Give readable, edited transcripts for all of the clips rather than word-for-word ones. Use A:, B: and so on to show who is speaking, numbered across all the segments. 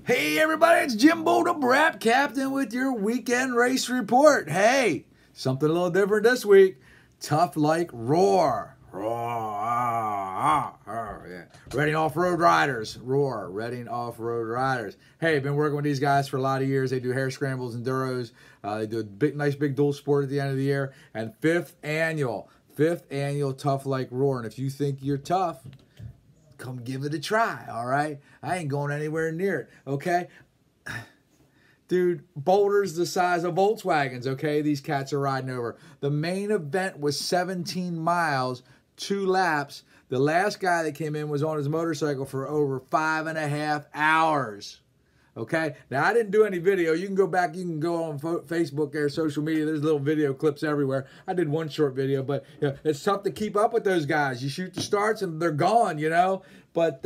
A: Hey everybody, it's Jimbo the Brat Captain with your weekend race report. Hey, something a little different this week. Tough like roar. Yeah. Reading off-road riders. Roar. Reading off-road riders. Hey, I've been working with these guys for a lot of years. They do hair scrambles, enduros. They do a nice big dual sport at the end of the year. And fifth annual Tough Like Roar. And if you think you're tough, come give it a try, all right? I ain't going anywhere near it, okay? Dude, boulders the size of Volkswagens, okay? These cats are riding over. The main event was 17 miles, 2 laps. The last guy that came in was on his motorcycle for over 5.5 hours. Okay, now I didn't do any video. You can go back, you can go on Facebook or social media. There's little video clips everywhere. I did one short video, but you know, it's tough to keep up with those guys. You shoot the starts and they're gone, you know. But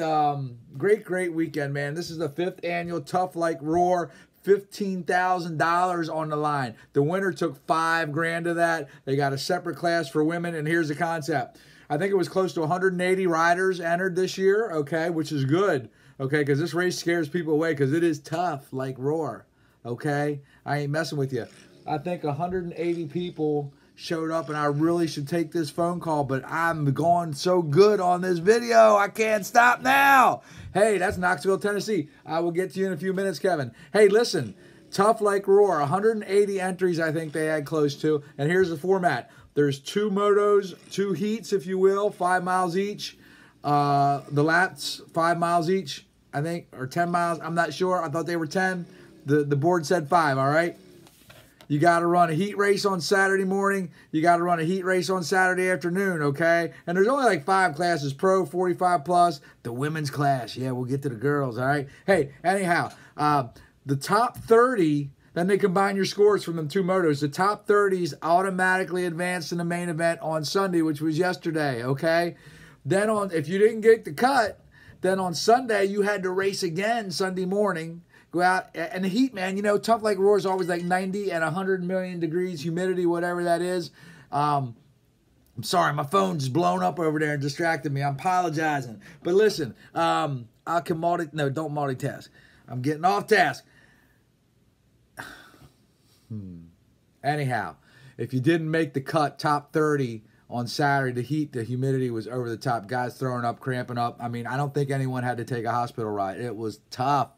A: great weekend, man. This is the 5th annual Tough Like Roar. $15,000 on the line. The winner took $5 grand of that. They got a separate class for women, and here's the concept. I think it was close to 180 riders entered this year, okay, which is good. Okay, because this race scares people away because it is tough like roar, okay? I ain't messing with you. I think 180 people showed up, and I really should take this phone call, but I'm going so good on this video, I can't stop now. Hey, that's Knoxville, Tennessee. I will get to you in a few minutes, Kevin. Hey, listen, Tough Like Roar, 180 entries I think they had close to, and here's the format. There's 2 motos, 2 heats, if you will, 5 miles each. The laps, 5 miles each. I think, or 10 miles. I'm not sure. I thought they were 10. The board said 5, all right? You got to run a heat race on Saturday morning. You got to run a heat race on Saturday afternoon, okay? And there's only like 5 classes, pro, 45 plus, the women's class. Yeah, we'll get to the girls, all right? Hey, anyhow, the top 30, then they combine your scores from them 2 motos. The top 30s automatically advanced in the main event on Sunday, which was yesterday, okay? Then if you didn't get the cut, then on Sunday, you had to race again Sunday morning. Go out, and the heat, man, you know, Tough Like Roar is always like 90 and 100 million degrees, humidity, whatever that is. I'm sorry, my phone just blown up over there and distracted me. I'm apologizing. But listen, I can don't multitask. I'm getting off task. Anyhow, if you didn't make the cut, top 30, on Saturday, the heat, the humidity was over the top. Guys throwing up, cramping up. I mean, I don't think anyone had to take a hospital ride. It was tough,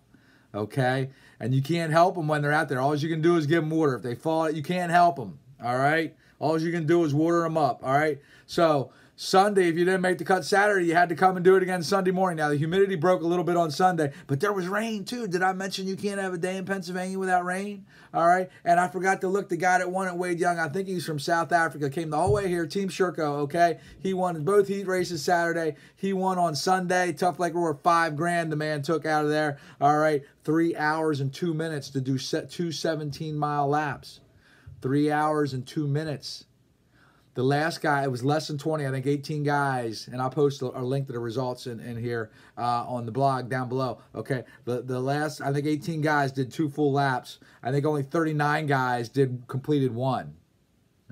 A: okay? And you can't help them when they're out there. All you can do is give them water. If they fall, you can't help them, all right? All you can do is water them up, all right? So Sunday, if you didn't make the cut Saturday, you had to come and do it again Sunday morning. Now, the humidity broke a little bit on Sunday, but there was rain too. Did I mention you can't have a day in Pennsylvania without rain? All right. And I forgot to look, the guy that won it, Wade Young, I think he's from South Africa, came the whole way here, Team Sherco, okay? He won both heat races Saturday. He won on Sunday. Tough Like Roar, $5 grand the man took out of there. All right. 3 hours and 2 minutes to do 2 17-mile laps. 3 hours and 2 minutes. The last guy, it was less than 20, I think 18 guys, and I'll post a link to the results in here on the blog down below, okay? The last, I think 18 guys did 2 full laps. I think only 39 guys completed 1,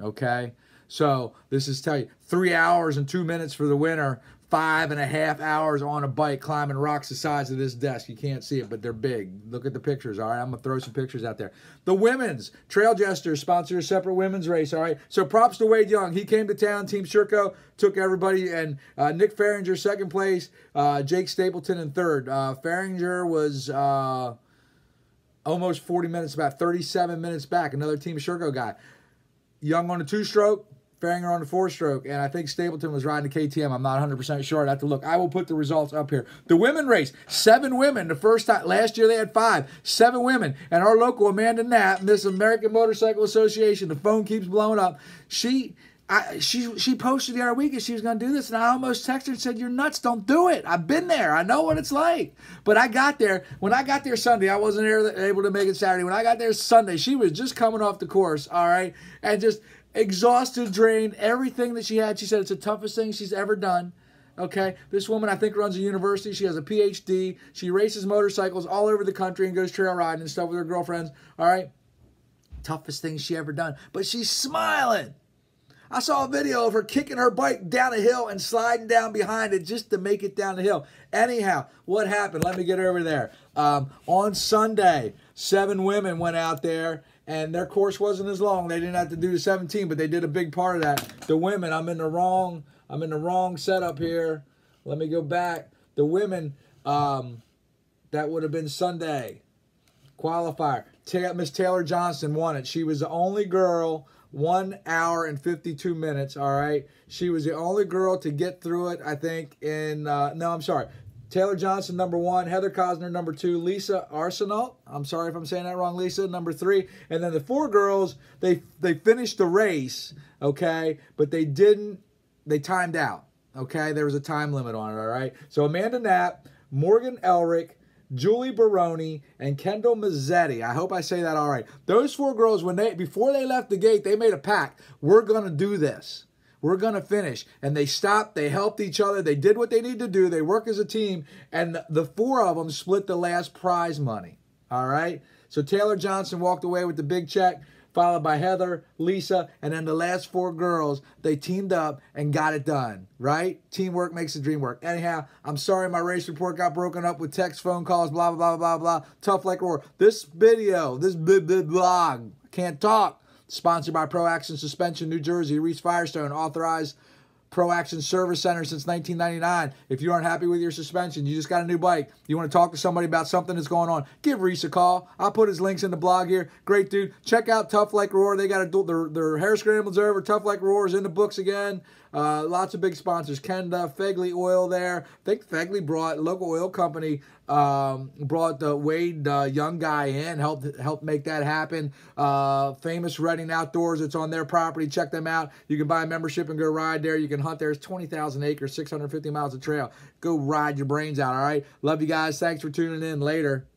A: okay? So this is, tell you, 3 hours and 2 minutes for the winner, 5.5 hours on a bike climbing rocks the size of this desk. You can't see it, but they're big. Look at the pictures, all right? I'm going to throw some pictures out there. The women's, Trail Jesters sponsor a separate women's race, all right? So props to Wade Young. He came to town, Team Sherco, took everybody, and Nick Farringer, 2nd place, Jake Stapleton in 3rd. Farringer was almost 40 minutes back, 37 minutes back, another Team Sherco guy. Young on the 2-stroke. Farringer on the 4-stroke, and I think Stapleton was riding the KTM. I'm not 100% sure. I'd have to look. I will put the results up here. The women race, 7 women. The first time, last year they had 5. 7 women. And our local Amanda Knapp, Miss American Motorcycle Association, the phone keeps blowing up. She posted the other week that she was going to do this, and I almost texted her and said, "You're nuts, don't do it. I've been there. I know what it's like." But I got there. When I got there Sunday, I wasn't able to make it Saturday. When I got there Sunday, she was just coming off the course, all right, and just exhausted, drained, everything that she had. She said it's the toughest thing she's ever done. Okay, this woman I think runs a university. She has a PhD. She races motorcycles all over the country and goes trail riding and stuff with her girlfriends. All right, toughest thing she ever done. But she's smiling. I saw a video of her kicking her bike down a hill and sliding down behind it just to make it down the hill. Anyhow, what happened? Let me get over there. On Sunday, 7 women went out there, and their course wasn't as long. They didn't have to do the 17, but they did a big part of that. The women, I'm in the wrong setup here. Let me go back. The women, that would have been Sunday qualifier. Miss Taylor Johnson won it. She was the only girl, 1 hour and 52 minutes, all right? She was the only girl to get through it, I think, in, no, I'm sorry. Taylor Johnson, number 1. Heather Cosner, number 2. Lisa Arsenault, I'm sorry if I'm saying that wrong, Lisa, number 3. And then the 4 girls, they finished the race, okay? But they timed out, okay? There was a time limit on it, all right? So Amanda Knapp, Morgan Elric, Julie Baroni, and Kendall Mazzetti. I hope I say that all right. Those 4 girls, before they left the gate, they made a pact. We're going to do this. We're going to finish. And they stopped. They helped each other. They did what they need to do. They work as a team. And the 4 of them split the last prize money. All right? So Taylor Johnson walked away with the big check, followed by Heather, Lisa, and then the last 4 girls, they teamed up and got it done, right? Teamwork makes the dream work. Anyhow, I'm sorry my race report got broken up with text, phone calls, blah, blah, blah, blah, blah. Tough like roar. This video, this blog, can't talk, sponsored by Pro Action Suspension, New Jersey, Reese Firestone, authorized Pro Action Service Center since 1999. If you aren't happy with your suspension, you just got a new bike, you want to talk to somebody about something that's going on, give Reese a call. I'll put his links in the blog here. Great dude. Check out Tough Like Roar. They got their hair scrambles over. Tough Like Roar is in the books again. Lots of big sponsors. Kenda, Fegley Oil there. I think Fegley brought, local oil company, brought the Wade young guy in, helped make that happen. Famous Reading Outdoors, it's on their property. Check them out. You can buy a membership and go ride there. You can hunt there. It's 20,000 acres, 650 miles of trail. Go ride your brains out, all right? Love you guys. Thanks for tuning in. Later.